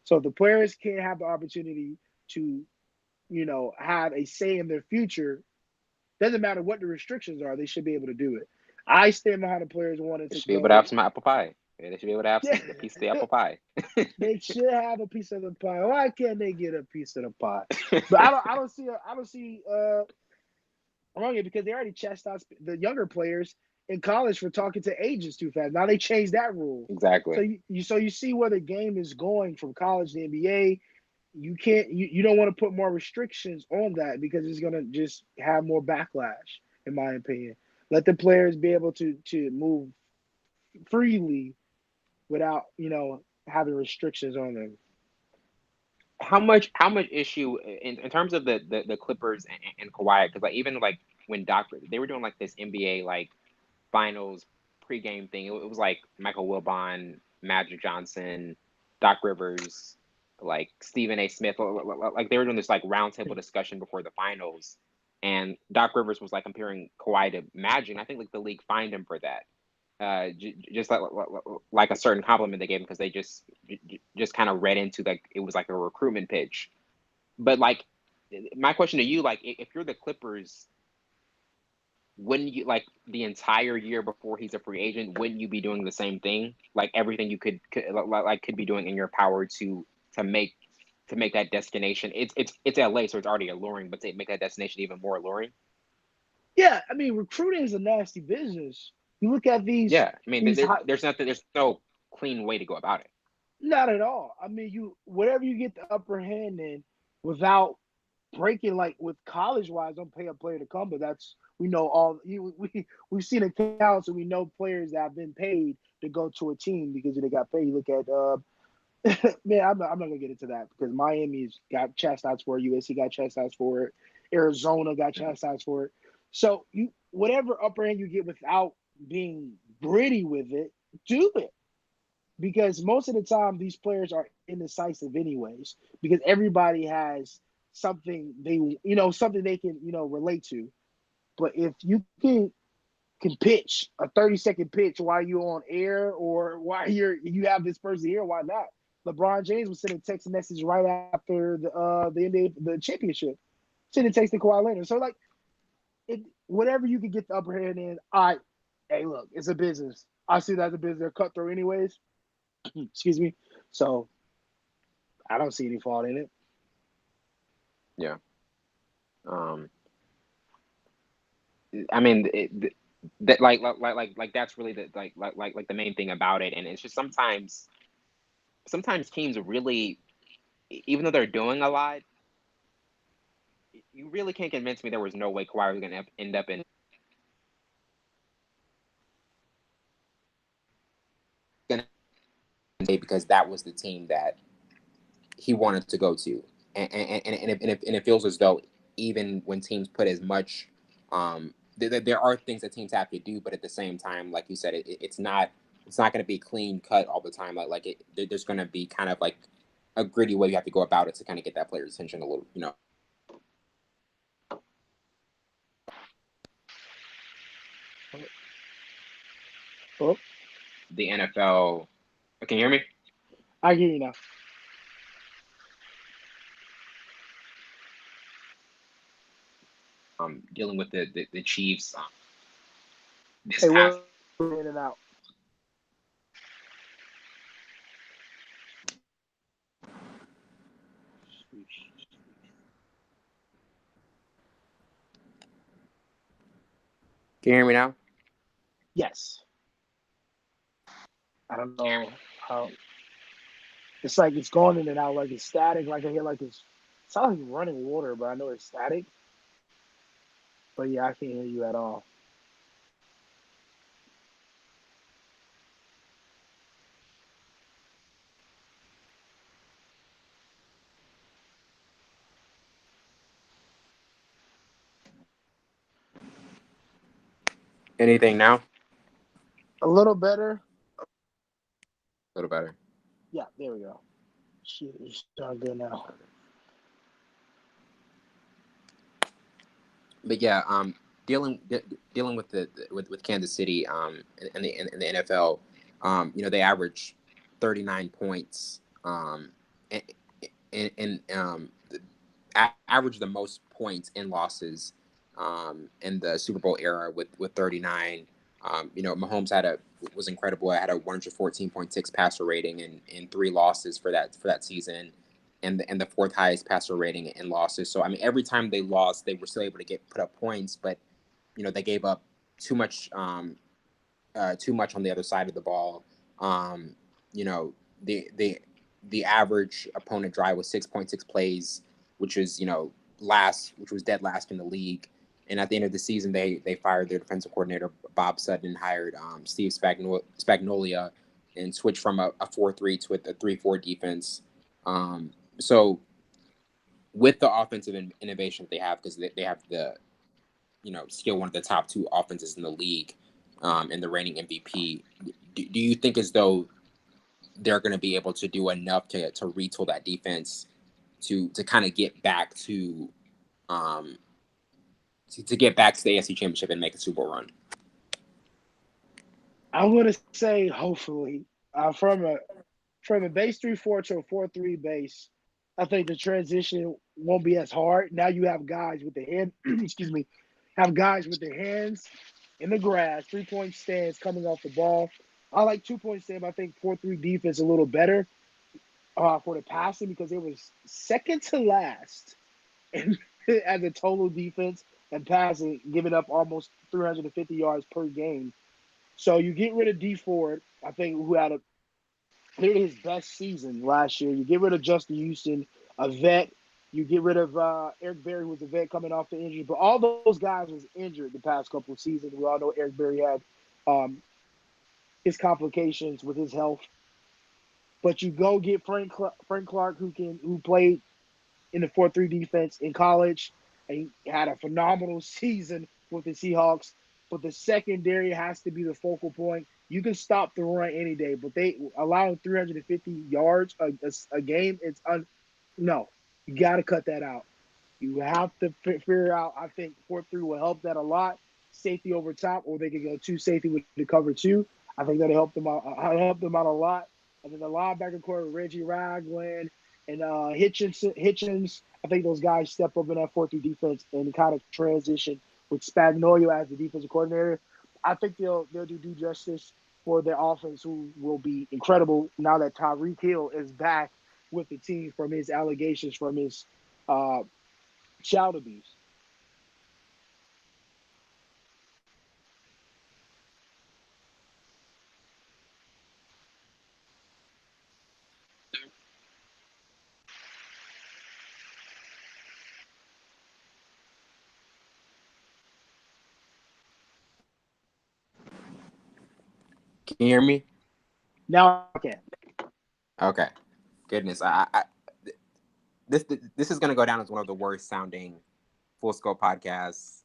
So if the players can't have the opportunity to, have a say in their future, doesn't matter what the restrictions are, they should be able to do it. I stand behind the players wanting They to should be able to have go. some apple pie. Yeah, they should be able to have Yeah, a piece of the apple pie. they should have a piece of the pie. Why can't they get a piece of the pie? But I don't see wrong it because they already chastised the younger players in college for talking to agents too fast. Now they changed that rule. So Exactly. you see where the game is going from college to NBA. You don't want to put more restrictions on that because it's gonna just have more backlash, in my opinion. Let the players be able to move freely without having restrictions on them. how much issue in terms of the Clippers and Kawhi, because like even like when they were doing like this NBA like finals pregame thing. It was like Michael Wilbon, Magic Johnson, Doc Rivers, like Stephen A. Smith. Like they were doing this like roundtable discussion before the finals, and Doc Rivers was like comparing Kawhi to Magic. And I think like the league fined him for that. Just like a certain compliment they gave him because they just kind of read into like it was like a recruitment pitch. But like my question to you, like if you're the Clippers, wouldn't you like the entire year before he's a free agent? Wouldn't you be doing the same thing? Like everything you could be doing in your power to make to make that destination. It's LA, so it's already alluring, but to make that destination even more alluring. Yeah, I mean, recruiting is a nasty business. You look at Yeah, I mean, these high, there's no clean way to go about it. not at all. I mean, you whatever you get the upper hand in without breaking like with college wise, don't pay a player to come, but that's we know all we've seen accounts and we know players that have been paid to go to a team because they got paid. You look at man, I'm not gonna get into that because Miami's got chastised for it, USC got chastised for it, Arizona got chastised for it. So you whatever upper hand you get without being gritty with it, do it. Because most of the time these players are indecisive anyways, because everybody has something something they can, relate to. But if you can pitch a 30-second pitch while you're on air or while you have this person here, why not? LeBron James was sending text message right after the NBA the championship, sending text to Kawhi Leonard. So like whatever you can get the upper hand in, hey look, it's a business. I see that as a business. They're cutthroat anyways. Excuse me. So I don't see any fault in it. Yeah. I mean, that like that's really the like the main thing about it, and it's just sometimes teams really, even though they're doing a lot, you really can't convince me there was no way Kawhi was going to end up in because that was the team that he wanted to go to, and it feels as though even when teams put as much, there are things that teams have to do, but at the same time, like you said, it's not going to be clean cut all the time. There's going to be kind of like a gritty way you have to go about it to kind of get that player's attention a little, Oh, the NFL. Can you hear me? I hear you now. Dealing with the Chiefs this Hey, past. we're in and out. Can you hear me now? Yes. I don't know how it's like it's going in and out like it's static. Like I hear like it's sounds like running water, but I know it's static. But yeah, I can't hear you at all. Anything now? A little better. A little better. Yeah, there we go. Shit, it's not good now. But yeah, dealing dealing with with Kansas City in the NFL, they average 39 points, and average the most points in losses in the Super Bowl era with 39. Mahomes was incredible. I had a 114.6 passer rating and three losses for that season, and the fourth highest passer rating in losses. So I mean, every time they lost, they were still able to put up points, but they gave up too much too much on the other side of the ball. Um, you know, the average opponent drive was 6.6 plays, which is which was dead last in the league. And at the end of the season, they fired their defensive coordinator Bob Sutton and hired Steve Spagnuolo and switched from a 4-3 to a 3-4 defense. So with the offensive innovation that they have, because they have the, still one of the top two offenses in the league, and the reigning MVP. Do you think as though they're going to be able to do enough to retool that defense to kind of get back um, to get back to the AFC Championship and make a Super Bowl run? I'm going to say hopefully from a base 3-4 to a 4-3 base. I think the transition won't be as hard. Now you have guys with the hand, excuse me, have guys with their hands in the grass, 3-point stands coming off the ball. I like 2-point stand. I think 4-3 defense a little better for the passing because it was second to last in, as a total defense and passing, giving up almost 350 yards per game. So you get rid of D Ford, I think, who had clearly his best season last year. You get rid of Justin Houston, a vet. You get rid of Eric Berry, who was a vet coming off the injury. But all those guys was injured the past couple of seasons. We all know Eric Berry had his complications with his health. But you go get Frank Clark, who played in the 4-3 defense in college. And he had a phenomenal season with the Seahawks. But the secondary has to be the focal point. You can stop the run any day, but they allowing 350 yards a game. No, you got to cut that out. You have to figure out. I think 4-3 will help that a lot. Safety over top, or they can go two safety with the cover two. I think that'll help them out. Help them out a lot. And then the linebacker core, Reggie Ragland and Hitchens. I think those guys step up in that 4-3 defense and kind of transition with Spagnuolo as the defensive coordinator. I think they'll do justice for their offense, who will be incredible now that Tyreek Hill is back with the team from his allegations from his child abuse. Can you hear me? Now I can. Okay. Goodness, this is going to go down as one of the worst sounding Full Scope podcasts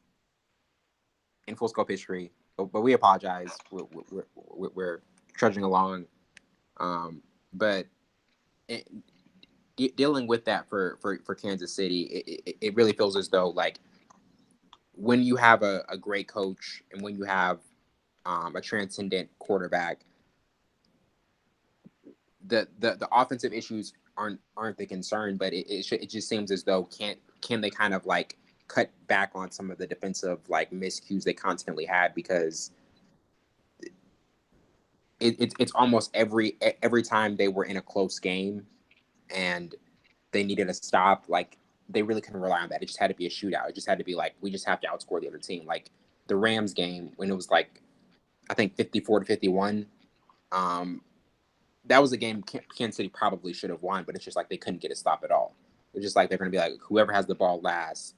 in Full Scope history, but we apologize. We're trudging along, but dealing with that for Kansas City, it really feels as though, like, when you have a great coach and when you have a transcendent quarterback, the offensive issues aren't the concern, but it just seems as though can they kind of like cut back on some of the defensive like miscues they constantly had, because it's almost every time they were in a close game and they needed a stop, like, they really couldn't rely on that. It just had to be a shootout. It just had to be like, we just have to outscore the other team. Like the Rams game when it was like, I think 54-51. That was a game Kansas City probably should have won, but it's just like they couldn't get a stop at all. It's just like they're going to be like, whoever has the ball last,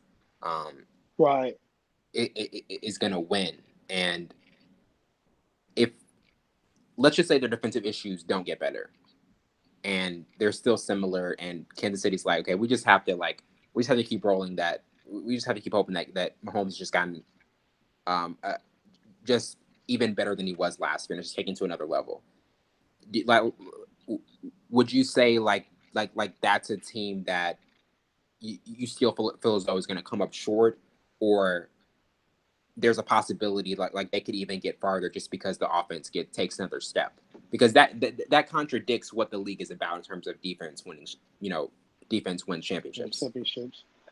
Right. is going to win. And if, let's just say their defensive issues don't get better and they're still similar, and Kansas City's like, okay, we just have to keep rolling that. We just have to keep hoping that Mahomes just gotten just even better than he was last year and just taken to another level. Like, would you say like that's a team that you still feel as though is going to come up short, or there's a possibility like they could even get farther just because the offense takes another step? Because that contradicts what the league is about in terms of defense winning. Defense wins championships.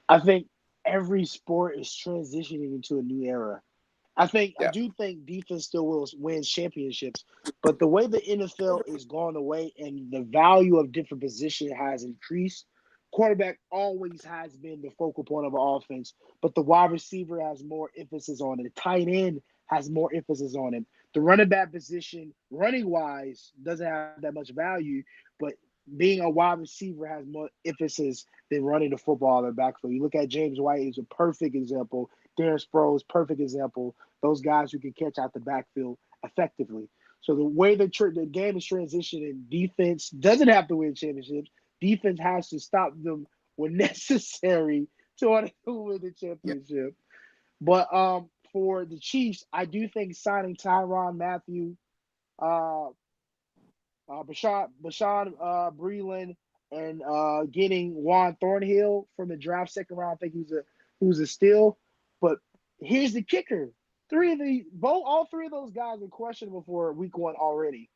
I think every sport is transitioning into a new era. I do think defense still will win championships, but the way the NFL is going away and the value of different positions has increased, quarterback always has been the focal point of an offense, but the wide receiver has more emphasis on it. The tight end has more emphasis on it. The running back position, running wise, doesn't have that much value, but being a wide receiver has more emphasis than running the football in the backfield. You look at James White, he's a perfect example. Darren Sproles, perfect example. Those guys who can catch out the backfield effectively. So the way the game is transitioning, defense doesn't have to win championships. Defense has to stop them were necessary to win the Yeah. championship. But for the Chiefs, I do think signing Tyron Matthew, uh, Bashaud Breeland, and getting Juan Thornhill from the draft second round, I think who's a steal. But here's the kicker: all three of those guys are questionable for week one already.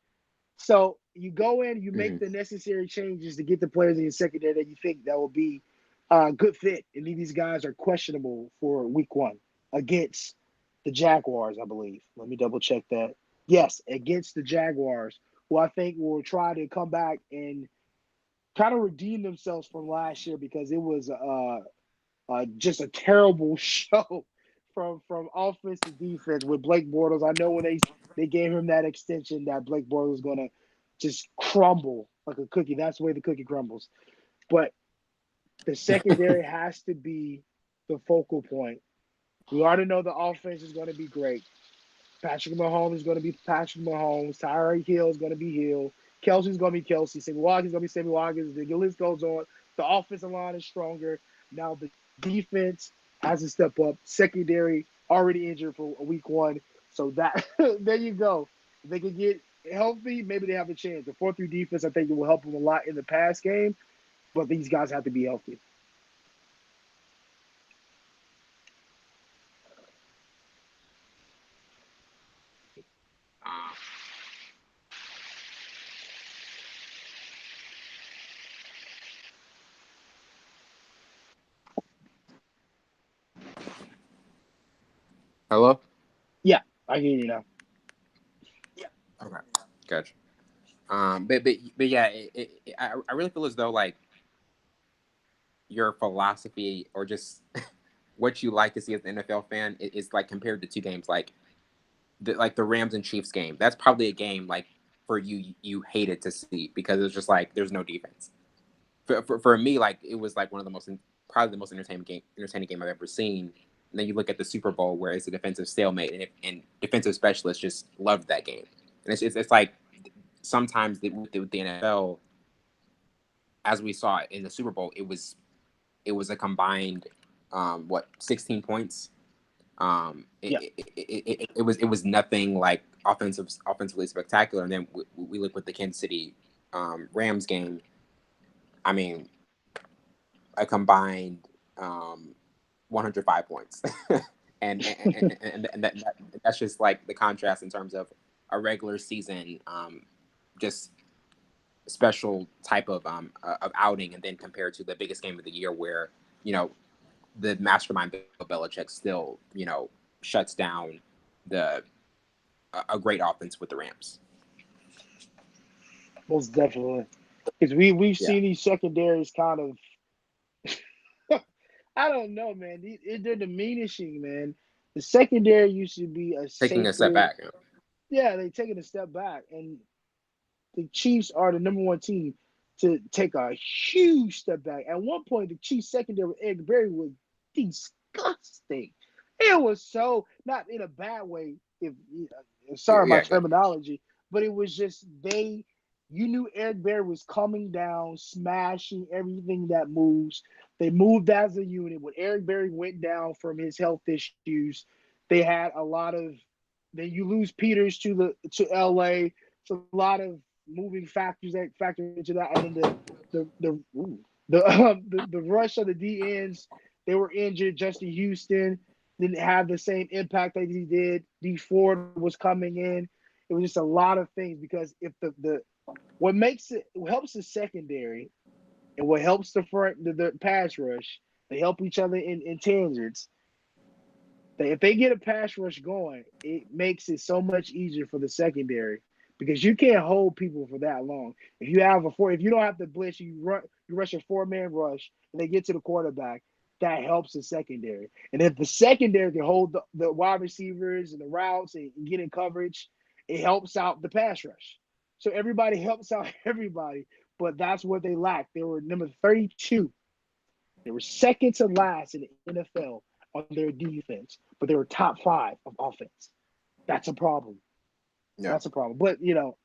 So you go in, you make Mhm. the necessary changes to get the players in your secondary that you think that will be a good fit, and these guys are questionable for week one against the Jaguars, I believe. Let me double check that. Yes, against the Jaguars, who I think will try to come back and kind of redeem themselves from last year because it was just a terrible show from offense to defense with Blake Bortles. I know when they gave him that extension that Blake Bortles was gonna just crumble like a cookie. That's the way the cookie crumbles. But the secondary has to be the focal point. We already know the offense is going to be great. Patrick Mahomes is going to be Patrick Mahomes. Tyreek Hill is going to be Hill. Kelsey's going to be Kelsey. Sammy Watkins is going to be Sammy Watkins. The list goes on. The offensive line is stronger. Now the defense has to step up. Secondary already injured for week one. So that there you go. If they can get healthy, maybe they have a chance. The 4-3 defense, I think it will help them a lot in the pass game, but these guys have to be healthy. Um, Hello. Yeah, I hear you now. Okay. Gotcha. But yeah, I really feel as though like your philosophy or just what you like to see as an NFL fan is like compared to two games like the Rams and Chiefs game. That's probably a game like for you hated to see because it's just like there's no defense. For me, like it was like one of the most probably the most entertaining game I've ever seen. And then you look at the Super Bowl where it's a defensive stalemate, and defensive specialists just loved that game. And it's like sometimes with the NFL, as we saw in the Super Bowl, it was a combined 16 points. Yeah. It was nothing like offensively spectacular. And then we look with the Kansas City Rams game. I mean, a combined 105 points, that's just like the contrast in terms of a regular season, just special type of outing, and then compared to the biggest game of the year, where you know the mastermind Bill Belichick still shuts down the a great offense with the Rams. Most definitely. Because we've Yeah, seen these secondaries kind of I don't know, man. They're diminishing, man. The secondary used to be a taking a step sacred. back. Yeah, they taking a step back, and the Chiefs are the number one team to take a huge step back. At one point, the Chiefs secondary with Eric Berry was disgusting. It was so not in a bad way. If sorry my Yeah, good. terminology, but it was just they. You knew Eric Berry was coming down, smashing everything that moves. They moved as a unit. When Eric Berry went down from his health issues, they had a lot of. Then you lose Peters to LA. It's a lot of moving factors that factor into that, and then the rush of the D ends. They were injured. Justin Houston didn't have the same impact that he did. D Ford was coming in. It was just a lot of things because if the what makes it what helps the secondary and what helps the front the pass rush, they help each other in tangents. If they get a pass rush going, it makes it so much easier for the secondary because you can't hold people for that long. If you don't have to blitz, you rush a 4-man rush, and they get to the quarterback. That helps the secondary. And if the secondary can hold the wide receivers and the routes and get in coverage, it helps out the pass rush. So everybody helps out everybody, but that's what they lack. They were number 32. They were second to last in the NFL on their defense, but they were top five of offense. That's a problem. Yeah. That's a problem. But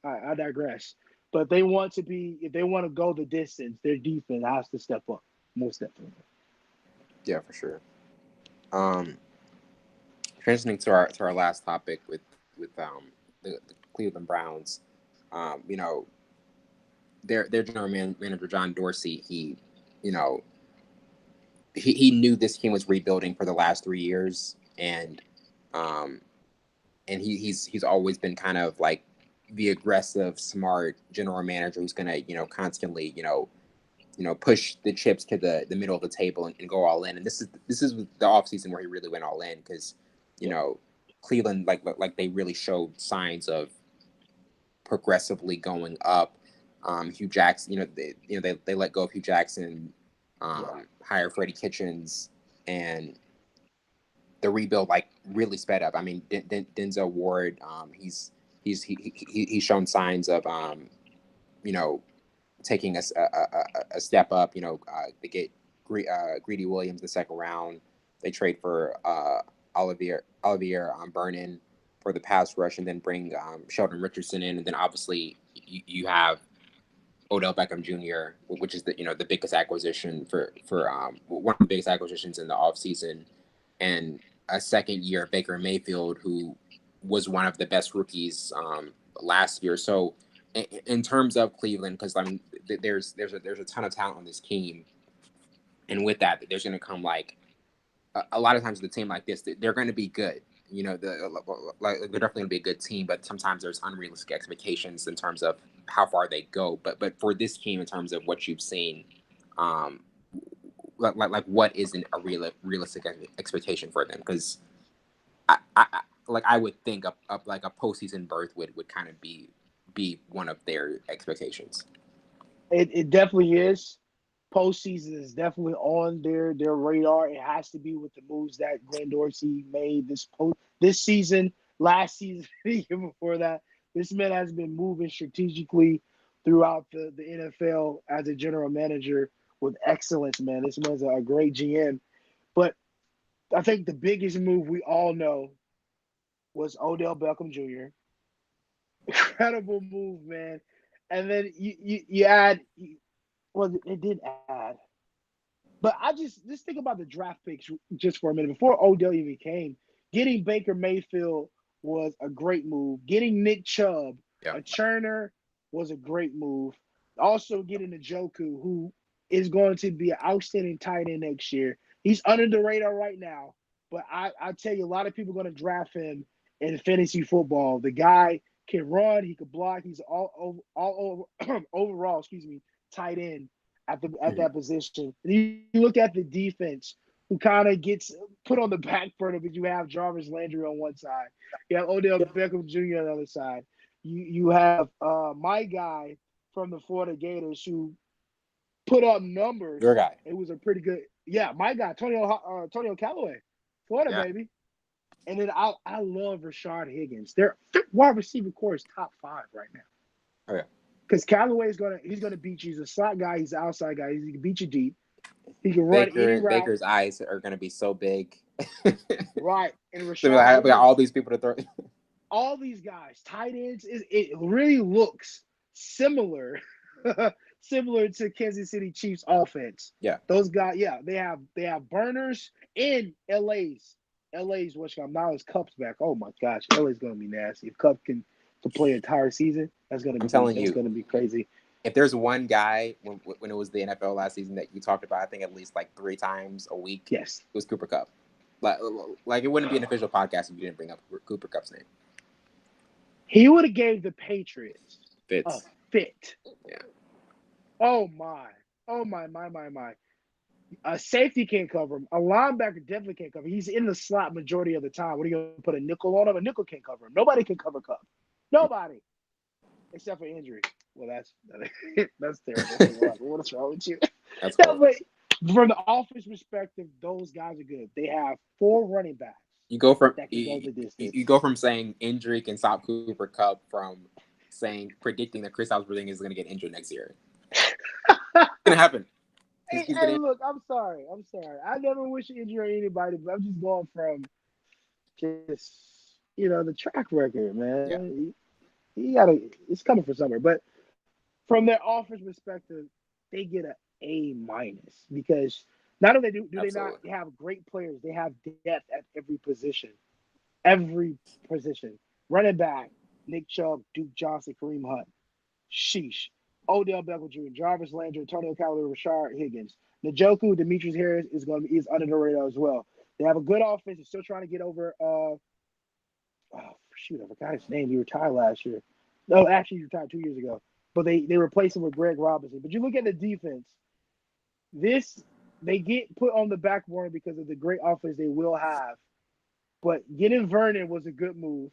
I digress. But if they want to go the distance, their defense has to step up. Most definitely. Yeah, for sure. Um, Transitioning to our last topic with the Cleveland Browns, you know, their manager John Dorsey, you know, he knew this team was rebuilding for the last 3 years, um, and he's always been kind of like the aggressive, smart general manager who's gonna constantly push the chips to the middle of the table and go all in. And this is the offseason where he really went all in because you Yeah. know Cleveland like they really showed signs of progressively going up. Hugh Jackson, they let go of Hugh Jackson, Yeah. hire Freddie Kitchens, and the rebuild like really sped up. I mean, Denzel Ward, he's shown signs of you know taking a step up. They get Greedy Williams the second round. They trade for Olivier Vernon for the pass rush, and then bring Sheldon Richardson in, and then obviously you have Odell Beckham Jr., which is the biggest acquisition for one of the biggest acquisitions in the offseason, and a second year Baker Mayfield, who was one of the best rookies last year. So in terms of Cleveland, because I mean there's a ton of talent on this team, and with that there's going to come like a lot of times with a team like this, they're going to be good. They're definitely going to be a good team, but sometimes there's unrealistic expectations in terms of how far they go. But for this team, in terms of what you've seen, um, what isn't a realistic expectation for them? Because I would think up like a postseason berth would kind of be one of their expectations. It definitely is. Postseason is definitely on their radar. It has to be with the moves that Glenn Dorsey made this season, last season, the year before that. This man has been moving strategically throughout the NFL as a general manager with excellence, man. This man's a great GM. But I think the biggest move we all know was Odell Beckham Jr. Incredible move, man. And then you add, well, it did add. But I just think about the draft picks just for a minute. Before Odell even came, getting Baker Mayfield was a great move. Getting Nick Chubb, Yeah, a churner, was a great move. Also getting Njoku, who is going to be an outstanding tight end next year. He's under the radar right now, but I tell you, a lot of people are going to draft him in fantasy football. The guy can run, he can block. He's all over overall, excuse me, tight end at mm-hmm. that position. And you look at the defense, who kind of gets put on the back burner, but you have Jarvis Landry on one side, you have Odell Beckham Jr. on the other side. You have my guy from the Florida Gators who put up Your numbers. guy. It was a pretty good, yeah, my guy Tonio Callaway, Florida Yeah. baby. And then I love Rashard Higgins. Their wide receiver core is top 5 right now. Oh yeah. Because Callaway he's gonna beat you. He's a slot guy. He's an outside guy. He can beat you deep. He can run any route. Baker's eyes are going to be so big. Right. And So Rashard we got all Higgins, these people to throw. all these guys, tight ends, it really looks similar, similar to Kansas City Chiefs offense. Yeah. Those guys, yeah, they have burners in LA's which now is Cup's back. Oh my gosh, LA's gonna be nasty. If Cup can play an entire season, I'm telling that's you, gonna be crazy. if there's one guy when it was the NFL last season that you talked about, I think at least like 3 times a week, Yes. it was Cooper Kupp. Like it wouldn't be an official podcast if you didn't bring up Cooper Kupp's name. He would have gave the Patriots a Fits. fit. Yeah. Oh my. Oh my. A safety can't cover him. A linebacker definitely can't cover him. He's in the slot majority of the time. What are you going to put a nickel on him? A nickel can't cover him. Nobody can cover Cup. Nobody. Except for injury. Well, that's terrible. What's wrong with you? That's No, horrible. but from the offense perspective, those guys are good. They have 4 running backs You go from that can go the distance. you go from saying injury can stop Cooper Kupp from saying predicting that Chris Porzingis is going to get injured next year. It's going to happen. Hey, look, I'm sorry. I never wish injury on anybody, but I'm just going from just the track record, Yeah. man. He got it's coming from somewhere. But from their offense perspective, they get a A minus because not only do they not Absolutely. have great players, they have depth at every position. Running back, Nick Chubb, Duke Johnson, Kareem Hunt. Sheesh. Odell Beckham Jr., Jarvis Landry, Antonio Callaway, Rashard Higgins. Njoku, Demetrius Harris is under the radar as well. They have a good offense. They're still trying to get over oh shoot, I forgot his name. He retired last year. No, actually he retired 2 years ago. But they replaced him with Greg Robinson. But you look at the defense, this they get put on the back burner because of the great offense they will have. But getting Vernon was a good move.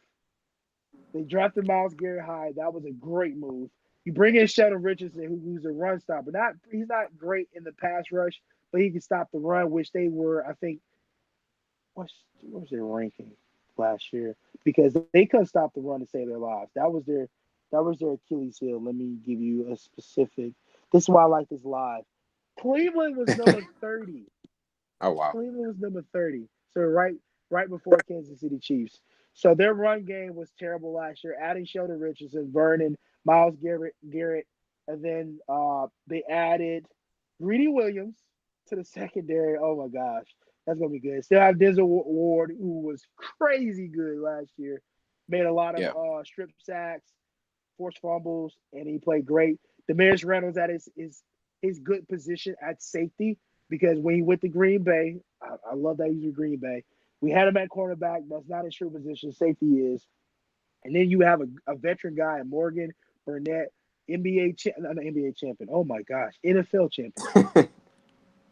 They drafted Miles Garrett high. That was a great move. You bring in Sheldon Richardson, who's a run stopper. He's not great in the pass rush, but he can stop the run, which they were, I think, what was their ranking last year? Because they couldn't stop the run to save their lives. That was their Achilles heel. Let me give you a specific. This is why I like this live. Cleveland was number 30. Oh wow. Cleveland was number 30. So right before Kansas City Chiefs. So their run game was terrible last year. Adding Sheldon Richardson, Vernon, Miles Garrett, and then they added Greedy Williams to the secondary. Oh my gosh, that's gonna be good. Still have Denzel Ward, who was crazy good last year. Made a lot of Yeah. strip sacks, forced fumbles, and he played great. Damaris Reynolds at his good position at safety because when he went to Green Bay, I love that he's with Green Bay. We had him at cornerback. That's not his true position. Safety is. And then you have a veteran guy, Morgan Burnett, not NBA champion. Oh my gosh, NFL champion.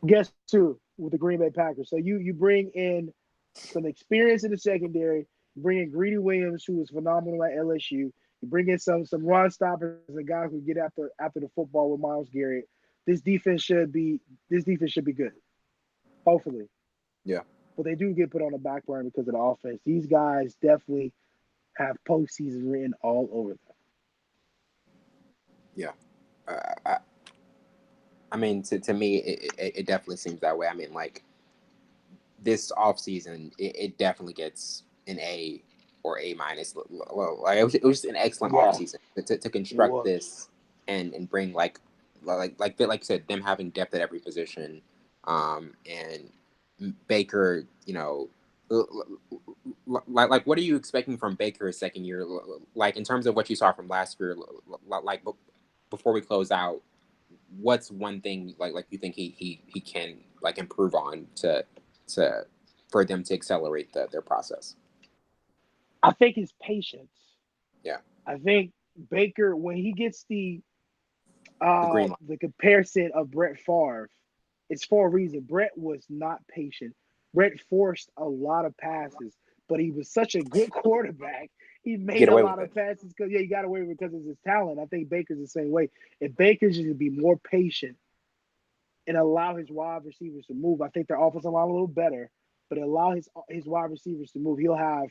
Guess who with the Green Bay Packers? So you bring in some experience in the secondary. You bring in Greedy Williams, who was phenomenal at LSU. You bring in some run stoppers, a guy who get after the football with Miles Garrett. This defense should be good. Hopefully, Yeah. but they do get put on the back burner because of the offense. These guys definitely have postseason written all over them. Yeah. I, I mean, to me, it definitely seems that way. I mean, like this offseason, it definitely gets an A or A minus. Like it was just an excellent Yeah, offseason to it construct was. this and bring like you said, them having depth at every position, and Baker, like what are you expecting from Baker's second year? Like in terms of what you saw from last year, like before we close out, what's one thing like you think he can like improve on to for them to accelerate their process? I think his patience. Yeah, I think Baker when he gets the green light. the comparison of Brett Favre, it's for a reason. Brett was not patient. Brett forced a lot of passes, but he was such a good quarterback. He made Get a away lot with of it. passes because he got away with it because of his talent. I think Baker's the same way. If Baker's just to be more patient and allow his wide receivers to move, I think their offensive line a little better. But allow his wide receivers to move, he'll have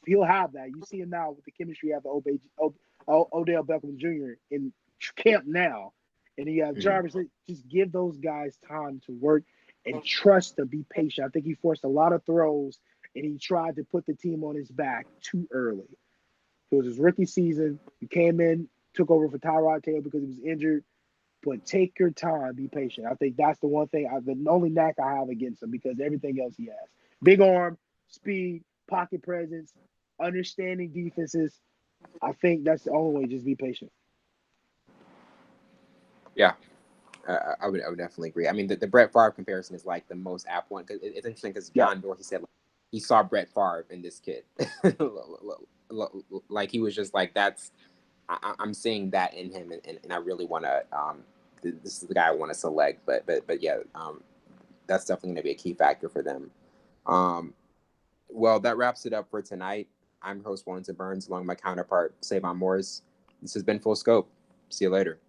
that. You see him now with the chemistry you have Odell Beckham Jr. in camp now, and you have Mhm. Jarvis. Just give those guys time to work and trust to be patient. I think he forced a lot of throws and he tried to put the team on his back too early. It was his rookie season. He came in, took over for Tyrod Taylor because he was injured. But take your time, be patient. I think that's the one thing, the only knack I have against him because everything else he has: big arm, speed, pocket presence, understanding defenses. I think that's the only way. Just be patient. Yeah, I would definitely agree. I mean, the Brett Favre comparison is like the most apt one because it's interesting because Yep. John Dorsey said like, he saw Brett Favre in this kid, like he was just like that's I'm seeing that in him, and I really want to. This is the guy I want to select, but yeah, that's definitely going to be a key factor for them. Um, well, that wraps it up for tonight. I'm host Wellington Burns, along with my counterpart Savon Morris. This has been Full Scope. See you later.